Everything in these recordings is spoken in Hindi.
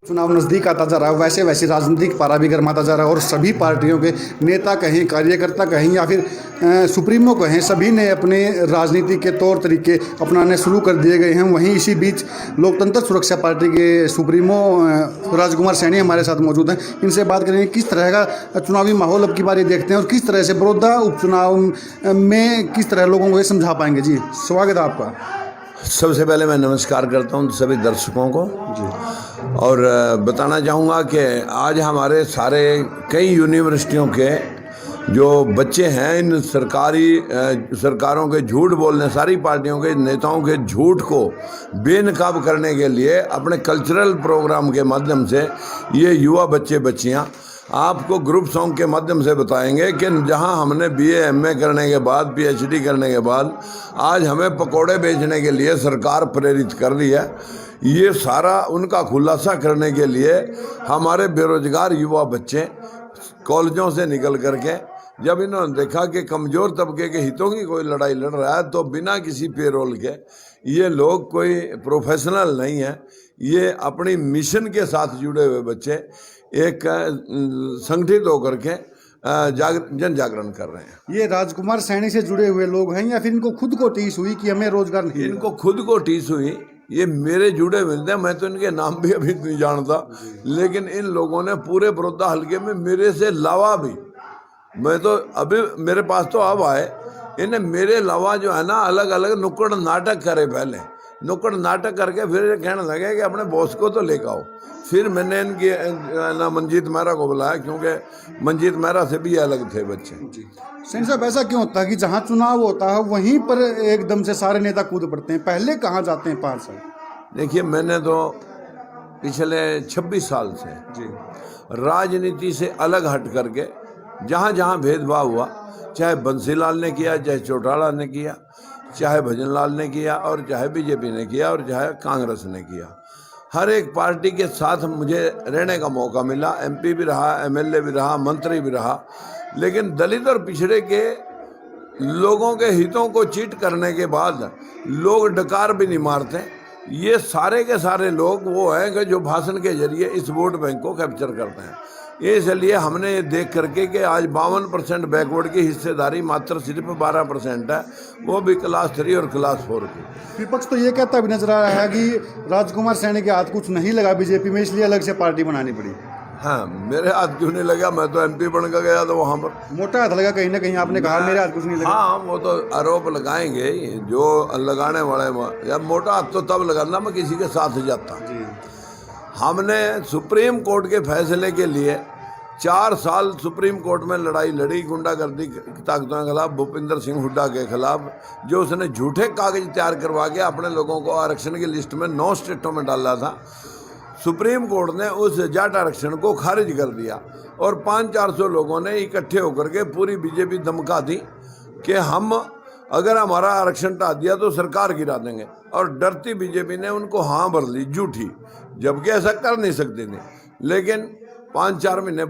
चुनाव नज़दीक आता जा रहा है, वैसे वैसे राजनीतिक पारा भी गर्माता जा रहा है और सभी पार्टियों के नेता कहें, कार्यकर्ता कहें या फिर सुप्रीमो कहें, सभी ने अपने राजनीति के तौर तरीके अपनाने शुरू कर दिए गए हैं। वहीं इसी बीच लोकतंत्र सुरक्षा पार्टी के सुप्रीमो राजकुमार सैनी हमारे साथ मौजूद हैं। इनसे बात करेंगे किस तरह का चुनावी माहौल अब की बार देखते हैं और किस तरह से बड़ौदा उपचुनाव में किस तरह लोगों को ये समझा पाएंगे। जी स्वागत है आपका। सबसे पहले मैं नमस्कार करता हूं सभी दर्शकों को जी और बताना चाहूँगा कि आज हमारे सारे कई यूनिवर्सिटियों के जो बच्चे हैं इन सरकारों के झूठ बोलने, सारी पार्टियों के नेताओं के झूठ को बेनकाब करने के लिए अपने कल्चरल प्रोग्राम के माध्यम से ये युवा बच्चे बच्चियाँ आपको ग्रुप सॉन्ग के माध्यम से बताएंगे कि जहां हमने बीए एमए करने के बाद पीएचडी करने के बाद आज हमें पकोड़े बेचने के लिए सरकार प्रेरित कर रही है। ये सारा उनका खुलासा करने के लिए हमारे बेरोजगार युवा बच्चे कॉलेजों से निकल करके जब इन्होंने देखा कि कमज़ोर तबके के हितों की कोई लड़ाई लड़ रहा है तो बिना किसी पेरोल के, ये लोग कोई प्रोफेशनल नहीं है, ये अपनी मिशन के साथ जुड़े हुए बच्चे एक संगठित होकर के जन जागरण कर रहे हैं। ये राजकुमार सैनी से जुड़े हुए लोग हैं या फिर इनको खुद को टीस हुई कि हमें रोजगार नहीं? इनको खुद को टीस हुई, ये मेरे जुड़े मिलते हैं, मैं तो इनके नाम भी अभी नहीं जानता, लेकिन इन लोगों ने पूरे बड़ौदा हल्के में मेरे से अलावा भी, मैं तो अभी मेरे पास तो अब आए, इन्हें मेरे अलावा जो है ना अलग अलग नुक्कड़ नाटक करे। पहले नुक्कड़ नाटक करके फिर ये कहने लगे कि अपने बॉस को तो लेकर आओ। फिर मैंने इनकी ना मंजीत मेहरा को बुलाया क्योंकि मंजीत मेहरा से भी अलग थे बच्चे। सैनी साहब ऐसा क्यों होता है कि जहाँ चुनाव होता है वहीं पर एकदम से सारे नेता कूद पड़ते हैं, पहले कहाँ जाते हैं 5 साल? देखिए, मैंने तो पिछले 26 साल से जी राजनीति से अलग हट करके जहाँ जहाँ भेदभाव हुआ, चाहे बंसीलाल ने किया, चाहे चौटाला ने किया, चाहे भजनलाल ने किया और चाहे बीजेपी ने किया और चाहे कांग्रेस ने किया, हर एक पार्टी के साथ मुझे रहने का मौका मिला। एमपी भी रहा, एमएलए भी रहा, मंत्री भी रहा, लेकिन दलित और पिछड़े के लोगों के हितों को चीट करने के बाद लोग डकार भी नहीं मारते। ये सारे के सारे लोग वो हैं कि जो भाषण के जरिए इस वोट बैंक को कैप्चर करते हैं। इसलिए हमने ये देख करके कि आज 52% बैकवर्ड की हिस्सेदारी मात्र सिर्फ 12% है, वो भी क्लास 3 और क्लास 4 की। विपक्ष तो ये कहता भी नजर आ रहा है कि राजकुमार सैनी के हाथ कुछ नहीं लगा बीजेपी में, इसलिए अलग से पार्टी बनानी पड़ी। हाँ, मेरे हाथ क्यों नहीं लगा? मैं तो एमपी बन कर गया तो वहाँ पर मोटा हाथ लगा कहीं ना कहीं, आपने कहा मेरे हाथ कुछ नहीं लगा। हाँ, वो तो आरोप लगाएंगे जो लगाने वाले। यार मोटा हाथ तो तब लगाना मैं किसी के साथ जाता। हमने सुप्रीम कोर्ट के फैसले के लिए 4 साल सुप्रीम कोर्ट में लड़ाई लड़ी, गुंडागर्दी ताकतों के खिलाफ, भूपिंदर सिंह हुड्डा के खिलाफ, जो उसने झूठे कागज तैयार करवा के अपने लोगों को आरक्षण की लिस्ट में 9 स्टेटों में डाला था। सुप्रीम कोर्ट ने उस जाट आरक्षण को खारिज कर दिया और 500-400 लोगों ने इकट्ठे होकर के पूरी बीजेपी धमका दी कि हम अगर हमारा आरक्षण हटा दिया तो सरकार गिरा देंगे, और डरती बीजेपी ने उनको हाँ भर ली झूठी, जबकि ऐसा कर नहीं सकते थे। लेकिन 5-4 महीने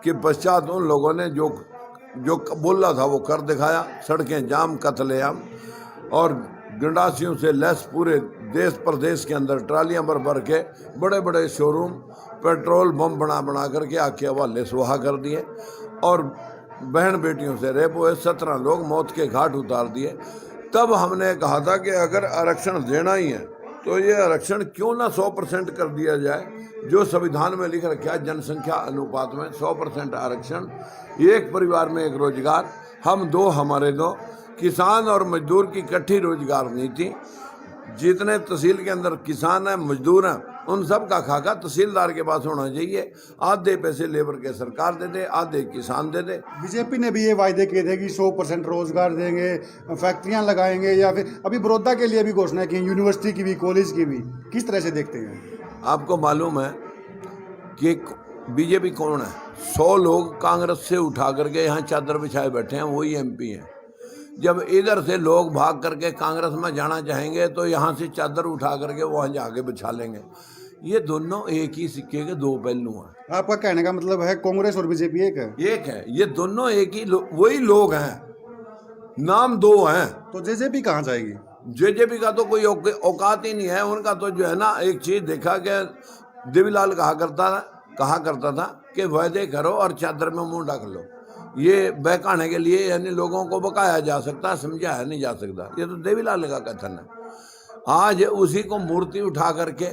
के पश्चात उन लोगों ने जो बोला था वो कर दिखाया। सड़कें जाम, कत्लेआम और गंडासियों से लैस पूरे देश प्रदेश के अंदर ट्रालियां भर के बड़े बड़े शोरूम पेट्रोल बम बना करके आके हवाले सुहा कर दिए और बहन बेटियों से रेप हुए, 17 लोग मौत के घाट उतार दिए। तब हमने कहा था कि अगर आरक्षण देना ही है तो ये आरक्षण क्यों ना 100% कर दिया जाए, जो संविधान में लिख रखा है जनसंख्या अनुपात में 100% आरक्षण, एक परिवार में एक रोजगार, हम दो हमारे दो, किसान और मजदूर की इकट्ठी रोजगार नीति। जितने तहसील के अंदर किसान हैं, मजदूर हैं, उन सब का खाका तहसीलदार के पास होना चाहिए। आधे पैसे लेबर के सरकार दे दे, आधे किसान दे दे। बीजेपी ने भी ये वायदे किए थे कि 100% रोजगार देंगे, फैक्ट्रियां लगाएंगे, या फिर अभी बड़ौदा के लिए भी घोषणा की, यूनिवर्सिटी की भी, कॉलेज की भी। किस तरह से देखते हैं? आपको मालूम है कि बीजेपी कौन है? 100 लोग कांग्रेस से उठा करके यहाँ चादर बिछाए बैठे हैं, वही एमपी हैं। जब इधर से लोग भाग करके कांग्रेस में जाना चाहेंगे तो यहाँ से चादर उठा करके वहाँ जाके बिछा लेंगे। ये दोनों एक ही सिक्के के 2 पहलू हैं। आपका कहने का मतलब है कांग्रेस और बीजेपी एक है? एक है, ये दोनों एक ही वही लोग हैं, नाम 2 हैं। तो जेजेपी कहाँ जाएगी? जेजेपी का तो कोई औकात ही नहीं है। उनका तो जो है ना, एक चीज देखा कि देवीलाल कहा करता था कि वायदे करो और चादर में मुंह ढक लो। ये बहकाने के लिए यानी लोगों को बकाया जा सकता है, समझाया नहीं जा सकता। ये तो देवीलाल का कथन है। आज उसी को मूर्ति उठा करके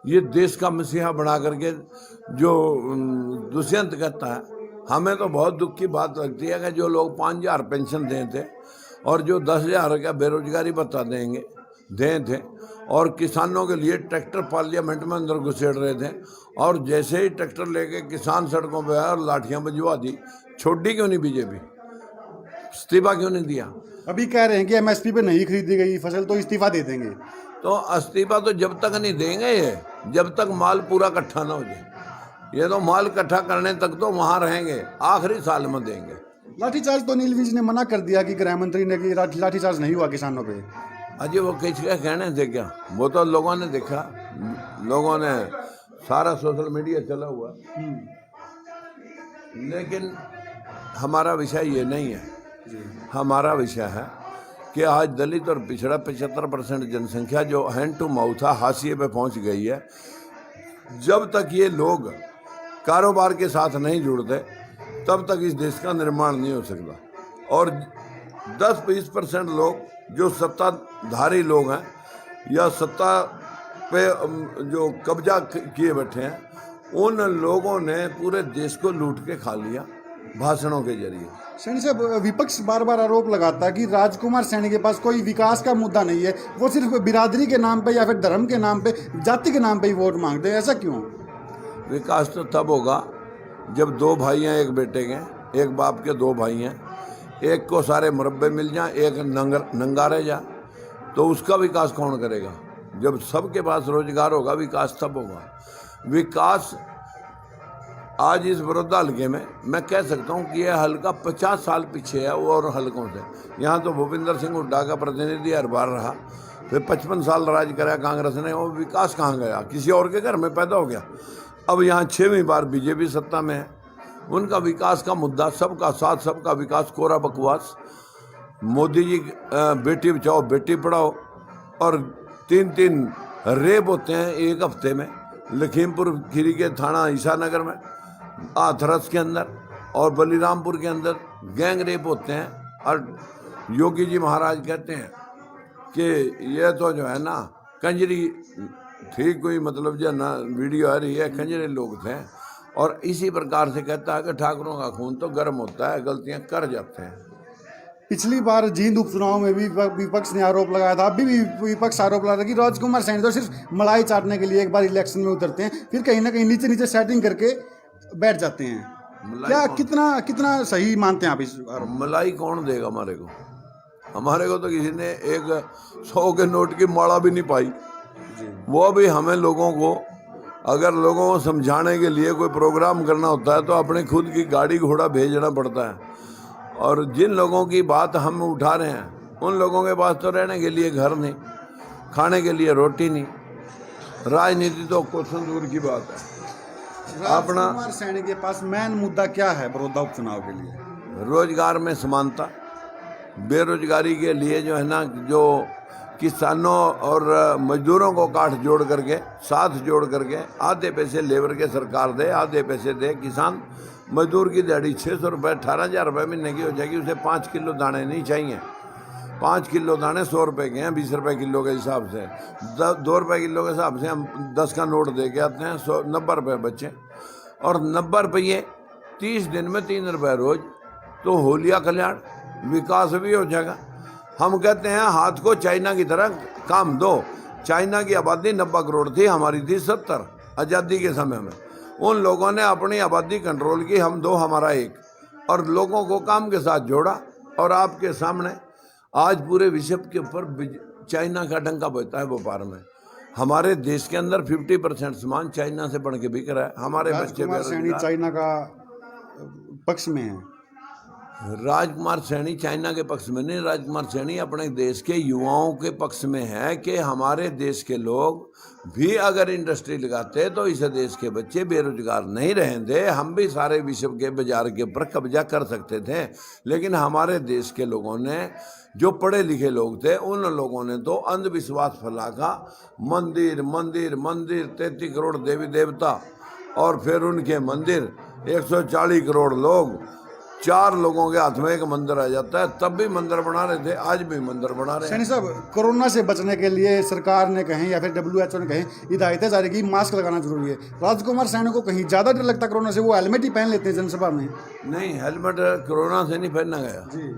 ये देश का मसीहा बना करके जो दुष्यंत कहता है, हमें तो बहुत दुख की बात लगती है कि जो लोग 5,000 पेंशन देते और जो 10,000 का बेरोजगारी भत्ता दें थे और किसानों के लिए ट्रैक्टर पार्लियामेंट में अंदर घुसेड़ रहे थे, और जैसे ही ट्रैक्टर लेके किसान सड़कों पे आया और लाठियां बजवा दी, छोड़ी क्यों नहीं बीजेपी? इस्तीफा क्यों नहीं दिया? अभी कह रहे हैं कि एमएसपी पे नहीं खरीदी गई फसल तो इस्तीफा दे देंगे। तो इस्तीफा तो जब तक नहीं देंगे ये, जब तक माल पूरा इकट्ठा ना हो जाए। ये तो माल इकट्ठा करने तक तो वहां रहेंगे, आखिरी साल में देंगे। लाठीचार्ज तो अनिल विज ने मना कर दिया कि गृह मंत्री ने कि लाठीचार्ज नहीं हुआ किसानों पे। अजय वो किसके कहने थे क्या? वो तो लोगों ने देखा, लोगों ने सारा सोशल मीडिया चला हुआ। लेकिन हमारा विषय ये नहीं है। हमारा विषय है कि आज दलित और पिछड़ा 75% जनसंख्या जो हैंड टू माउथ हाशिए पे पहुंच गई है। जब तक ये लोग कारोबार के साथ नहीं जुड़ते तब तक इस देश का निर्माण नहीं हो सकता। और 10-20% लोग जो सत्ताधारी लोग हैं या सत्ता पे जो कब्जा किए बैठे हैं, उन लोगों ने पूरे देश को लूट के खा लिया भाषणों के जरिए। सैनी साहब, विपक्ष बार बार आरोप लगाता है कि राजकुमार सैनी के पास कोई विकास का मुद्दा नहीं है, वो सिर्फ बिरादरी के नाम पे या फिर धर्म के नाम पे, जाति के नाम पे ही वोट मांगते हैं। ऐसा क्यों? विकास तो तब होगा जब 2 भाई हैं एक बेटे के, एक बाप के 2 भाई हैं, एक को सारे मुरब्बे मिल जाए, एक नंगा रह जा, तो उसका विकास कौन करेगा? जब सबके पास रोजगार होगा विकास तब होगा। विकास आज इस बड़ौदा हल्के में मैं कह सकता हूँ कि यह हल्का 50 साल पीछे है और हल्कों से। यहाँ तो भूपिंदर सिंह हुड्डा का प्रतिनिधि हर बार रहा, फिर 55 साल राज कराया कांग्रेस ने, और विकास कहाँ गया? किसी और के घर में पैदा हो गया। अब यहाँ 6वीं बार बीजेपी सत्ता में है। उनका विकास का मुद्दा सबका साथ सबका विकास कोरा बकवास। मोदी जी बेटी बचाओ बेटी पढ़ाओ, और 3 रेप होते हैं एक हफ्ते में। लखीमपुर खीरी के थाना ईसानगर में, हाथरस के अंदर और बलिरामपुर के अंदर गैंग रेप होते हैं। और योगी जी महाराज कहते हैं कि ये तो जो है ना कंजरी थी, कोई मतलब जो ना वीडियो आ रही है, कंजरे लोग थे। और इसी प्रकार से कहता है कि ठाकुरों का खून तो गर्म होता है, गलतियां कर जाते हैं। पिछली बार जींद उपचुनाव में भी विपक्ष ने आरोप लगाया था, अभी भी विपक्ष आरोप लगा रहा है कि राजकुमार सैनी तो सिर्फ मलाई चाटने के लिए एक बार इलेक्शन में उतरते हैं, फिर कहीं ना कहीं नीचे नीचे सेटिंग करके बैठ जाते हैं। क्या कितना सही मानते हैं आप इस आरोप? मलाई कौन देगा हमारे को? हमारे को तो किसी ने एक 100 के नोट की माला भी नहीं पाई। वो भी हमें लोगों को, अगर लोगों को समझाने के लिए कोई प्रोग्राम करना होता है तो अपने खुद की गाड़ी घोड़ा भेजना पड़ता है। और जिन लोगों की बात हम उठा रहे हैं उन लोगों के पास तो रहने के लिए घर नहीं, खाने के लिए रोटी नहीं। राजनीति तो क्वेश्चन दूर की बात है। अपना राजकुमार सैनी के पास मेन मुद्दा क्या है बड़ौदा उपचुनाव के लिए? रोजगार में समानता। बेरोजगारी के लिए जो है ना, जो किसानों और मजदूरों को काट जोड़ करके साथ जोड़ करके आधे पैसे लेबर के सरकार दे, आधे पैसे दे किसान। मजदूर की दिहाड़ी 600 रुपये 18,000 रुपये महीने की हो जाएगी। उसे 5 किलो दाने नहीं चाहिए। 5 किलो दाने 100 रुपये के हैं, 20 रुपये किलो के हिसाब से। 2 रुपये किलो के हिसाब से हम 10 का नोट दे के आते हैं, 90 रुपये बचे। और 90 रुपये 30 दिन में 3 रुपये रोज, तो हो लिया कल्याण, विकास भी हो जाएगा। हम कहते हैं हाथ को चाइना की तरह काम दो। चाइना की आबादी 90 करोड़ थी, हमारी थी 70 आज़ादी के समय में। उन लोगों ने अपनी आबादी कंट्रोल की, हम 2 हमारा 1, और लोगों को काम के साथ जोड़ा। और आपके सामने आज पूरे विश्व के ऊपर चाइना का डंका बजता है व्यापार में। हमारे देश के अंदर 50% सामान चाइना से बढ़ के बिक रहा है। हमारे बच्चे सैनी चाइना का पक्ष में है। राजकुमार सैनी चाइना के पक्ष में नहीं, राजकुमार सैनी अपने देश के युवाओं के पक्ष में है कि हमारे देश के लोग भी अगर इंडस्ट्री लगाते तो इस देश के बच्चे बेरोजगार नहीं रहेंगे, हम भी सारे विश्व के बाजार के ऊपर कब्जा कर सकते थे। लेकिन हमारे देश के लोगों ने, जो पढ़े लिखे लोग थे, उन लोगों ने तो अंधविश्वास फैलाका मंदिर मंदिर मंदिर 33 करोड़ देवी देवता और फिर उनके मंदिर 140 करोड़ लोग, 4 लोगों के हाथ में एक मंदिर आ जाता है, तब भी मंदिर बना रहे थे, आज भी मंदिर बना रहे हैं। सैनी साहब, कोरोना से बचने के लिए सरकार ने कहीं या फिर WHO ने कहीं हिदायतें जारी की, मास्क लगाना जरूरी है। राजकुमार सैनी को कहीं ज़्यादा डर लगता कोरोना से, वो हेलमेट ही पहन लेते हैं जनसभा में। नहीं, हेलमेट कोरोना से नहीं पहनना गया जी,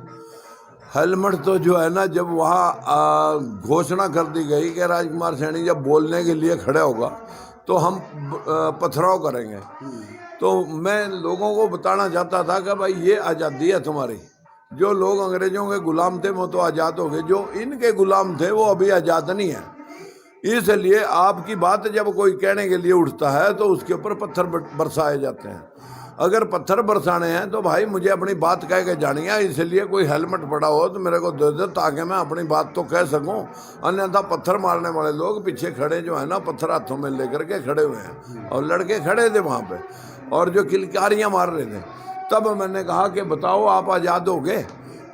हेलमेट तो जो है ना, जब वहाँ घोषणा कर दी गई कि राजकुमार सैनी जब बोलने के लिए खड़े होगा तो हम पथराव करेंगे, तो मैं लोगों को बताना चाहता था कि भाई ये आज़ादी है तुम्हारी। जो लोग अंग्रेजों के गुलाम थे वो तो आज़ाद हो गए, जो इनके गुलाम थे वो अभी आज़ाद नहीं है। इसलिए आपकी बात जब कोई कहने के लिए उठता है तो उसके ऊपर पत्थर बरसाए जाते हैं। अगर पत्थर बरसाने हैं तो भाई मुझे अपनी बात कह के जानी है, इसलिए कोई हेलमेट पड़ा हो तो मेरे को दे दो ताकि मैं अपनी बात तो कह सकूं। अन्यथा पत्थर मारने वाले लोग पीछे खड़े जो है ना, पत्थर हाथों में लेकर के खड़े हुए हैं, और लड़के खड़े थे वहाँ पे और जो किलकारियाँ मार रहे थे। तब मैंने कहा कि बताओ आप आज़ाद हो गए,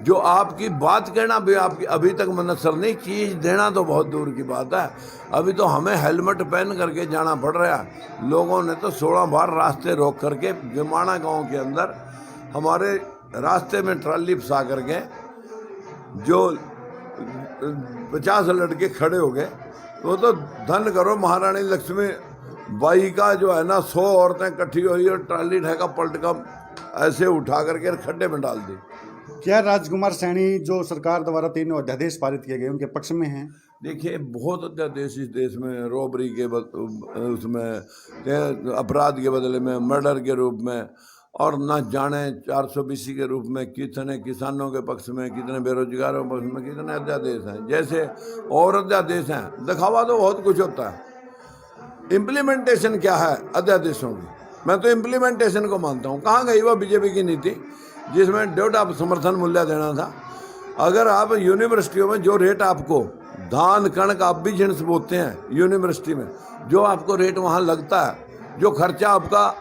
जो आपकी बात कहना भी आपकी अभी तक मनसर नहीं, चीज़ देना तो बहुत दूर की बात है। अभी तो हमें हेलमेट पहन करके जाना पड़ रहा है। लोगों ने तो 16 बार रास्ते रोक करके विमाना गांव के अंदर हमारे रास्ते में ट्राली फंसा करके जो 50 लड़के खड़े हो गए। वो तो धन करो महारानी लक्ष्मी बाई का जो है ना, 100 औरतें इकट्ठी हुई और ट्राली ढका पलट का ऐसे उठा करके खड्डे में डाल दी। क्या राजकुमार सैनी जो सरकार द्वारा 3 अध्यादेश पारित किए गए उनके पक्ष में हैं? देखिए, बहुत अध्यादेश इस देश में, रॉबरी के उसमें अपराध के बदले में मर्डर के रूप में, और न जाने 420 के रूप में कितने किसानों के पक्ष में, कितने बेरोजगारों के पक्ष में, कितने अध्यादेश हैं। जैसे और अध्यादेश हैं, दिखावा तो बहुत कुछ होता है, इम्प्लीमेंटेशन क्या है अध्यादेशों की? मैं तो इम्प्लीमेंटेशन को मानता हूँ। कहाँ गई वह बीजेपी की नीति जिसमें 1.5 समर्थन मूल्य देना था? अगर आप यूनिवर्सिटियों में जो रेट आपको धान कणक आप भी जिन्स बोते हैं यूनिवर्सिटी में, जो आपको रेट वहाँ लगता है, जो खर्चा आपका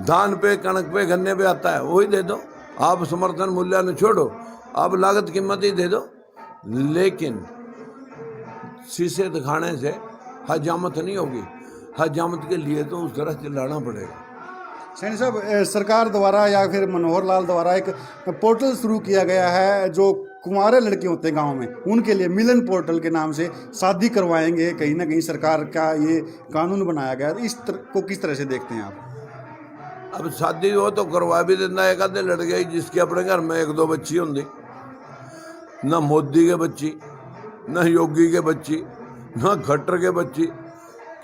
धान पे कणक पे गन्ने पे आता है, वही दे दो। आप समर्थन मूल्य न छोड़ो, आप लागत कीमत ही दे दो। लेकिन शीशे दिखाने से हजामत नहीं होगी, हजामत के लिए तो उस तरह चिल्लाना पड़ेगा। सैनी साहब, सरकार द्वारा या फिर मनोहर लाल द्वारा एक पोर्टल शुरू किया गया है, जो कुंवारे लड़के होते हैं गांव में, उनके लिए मिलन पोर्टल के नाम से शादी करवाएंगे। कहीं ना कहीं सरकार का ये कानून बनाया गया है, को किस तरह से देखते हैं आप? अब शादी हो तो करवा भी देना, एक आधे लड़के जिसके अपने घर में 1-2 बच्ची होंगी, न मोदी के बच्ची, न योगी के बच्ची, न खट्टर के बच्ची,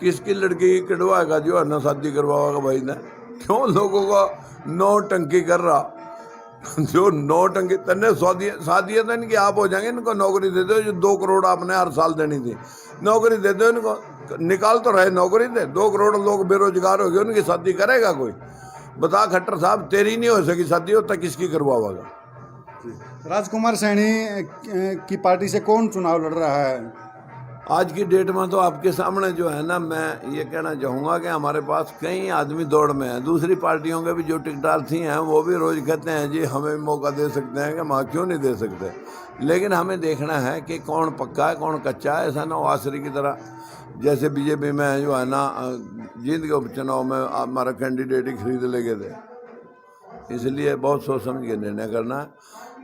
किसकी लड़की कटवाएगा जो है ना शादी करवाएगा भाई ने? क्यों लोगों का नौटंकी कर रहा? जो नौटंकी तन्ने शादियाँ तो इनकी आप हो जाएंगे, इनको नौकरी दे दो, जो 2 करोड़ आपने हर साल देनी थी, नौकरी दे दो इनको, निकाल तो रहे नौकरी दे। 2 करोड़ लोग बेरोजगार हो गए, उनकी शादी करेगा कोई? बता खट्टर साहब, तेरी नहीं हो सकी शादी, होता किसकी करवाओगा? राजकुमार सैनी की पार्टी से कौन चुनाव लड़ रहा है? आज की डेट में तो आपके सामने जो है ना, मैं ये कहना चाहूँगा कि हमारे पास कई आदमी दौड़ में हैं। दूसरी पार्टियों के भी जो टिकटार्थी हैं वो भी रोज़ कहते हैं जी हमें मौका दे सकते हैं, कि माँ क्यों नहीं दे सकते। लेकिन हमें देखना है कि कौन पक्का है कौन कच्चा है। ऐसा ना हो आसरी की तरह, जैसे बीजेपी में जो है ना, जींद के उपचुनाव में हमारा कैंडिडेट ही खरीद ले गए थे। इसलिए बहुत सोच समझ के निर्णय करना है।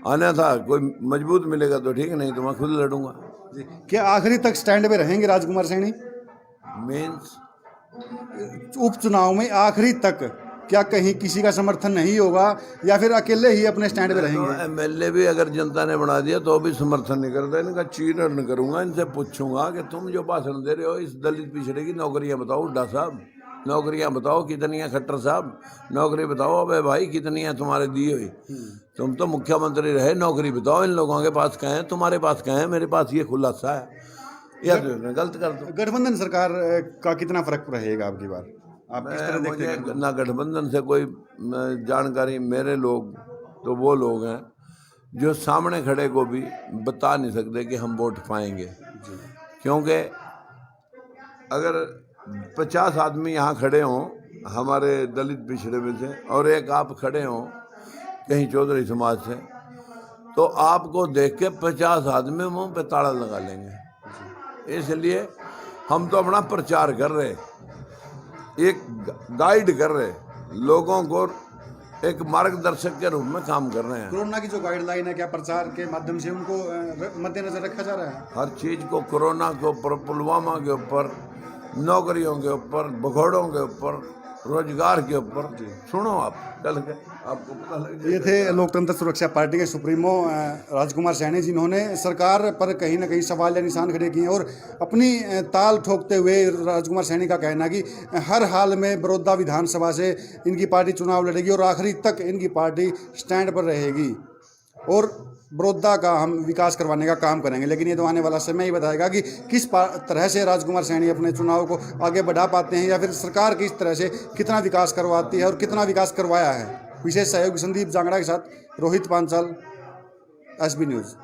अन्यथा कोई मजबूत मिलेगा तो ठीक, नहीं तो मैं खुद लड़ूंगा। क्या आखिरी तक स्टैंड पे रहेंगे राजकुमार सैनी? मीन्स उपचुनाव में आखिरी तक क्या कहीं किसी का समर्थन नहीं होगा, या फिर अकेले ही अपने स्टैंड पे रहेंगे? तो MLA भी अगर जनता ने बना दिया तो भी समर्थन नहीं करता। इनका चीरन करूंगा, इनसे पूछूंगा कि तुम जो भाषण दे रहे हो इस दलित पिछड़े की नौकरियां बताओ, हुड्डा साहब नौकरियां बताओ कितनी है, खट्टर साहब नौकरी बताओ, अबे भाई कितनी है तुम्हारे दी हुई, तुम तो मुख्यमंत्री रहे, नौकरी बताओ। इन लोगों के पास कहें, तुम्हारे पास कहें, मेरे पास ये खुलासा है, या तो गलत कर दो। गठबंधन सरकार का कितना फर्क रहेगा आपकी बार? आप किस तरह देखते हैं? ना गठबंधन से कोई जानकारी, मेरे लोग तो वो लोग हैं जो सामने खड़े को भी बता नहीं सकते कि हम वोट पाएंगे, क्योंकि अगर 50 आदमी यहाँ खड़े हों हमारे दलित पिछड़े में से और एक आप खड़े हों कहीं चौधरी समाज से, तो आपको देख के 50 आदमी मुंह पे ताला लगा लेंगे। इसलिए हम तो अपना प्रचार कर रहे, एक गाइड कर रहे, लोगों को एक मार्गदर्शक के रूप में काम कर रहे हैं। कोरोना की जो गाइडलाइन है, क्या प्रचार के माध्यम से उनको मद्देनजर रखा जा रहा है? हर चीज को, कोरोना के ऊपर, पुलवामा के ऊपर, नौकरियों के ऊपर, भगोड़ों के ऊपर, रोजगार के ऊपर सुनो आप चल के, आपको पता लग जाएगा। ये थे लोकतंत्र सुरक्षा पार्टी के सुप्रीमो राजकुमार सैनी, जिन्होंने सरकार पर कहीं ना कहीं सवाल या निशान खड़े किए और अपनी ताल ठोकते हुए राजकुमार सैनी का कहना कि हर हाल में बड़ौदा विधानसभा से इनकी पार्टी चुनाव लड़ेगी और आखिरी तक इनकी पार्टी स्टैंड पर रहेगी और बड़ौदा का हम विकास करवाने का काम करेंगे। लेकिन ये तो आने वाला समय ही बताएगा कि किस तरह से राजकुमार सैनी अपने चुनाव को आगे बढ़ा पाते हैं या फिर सरकार किस तरह से कितना विकास करवाती है और कितना विकास करवाया है। विशेष सहयोगी संदीप जांगड़ा के साथ रोहित पांचाल, SB न्यूज़।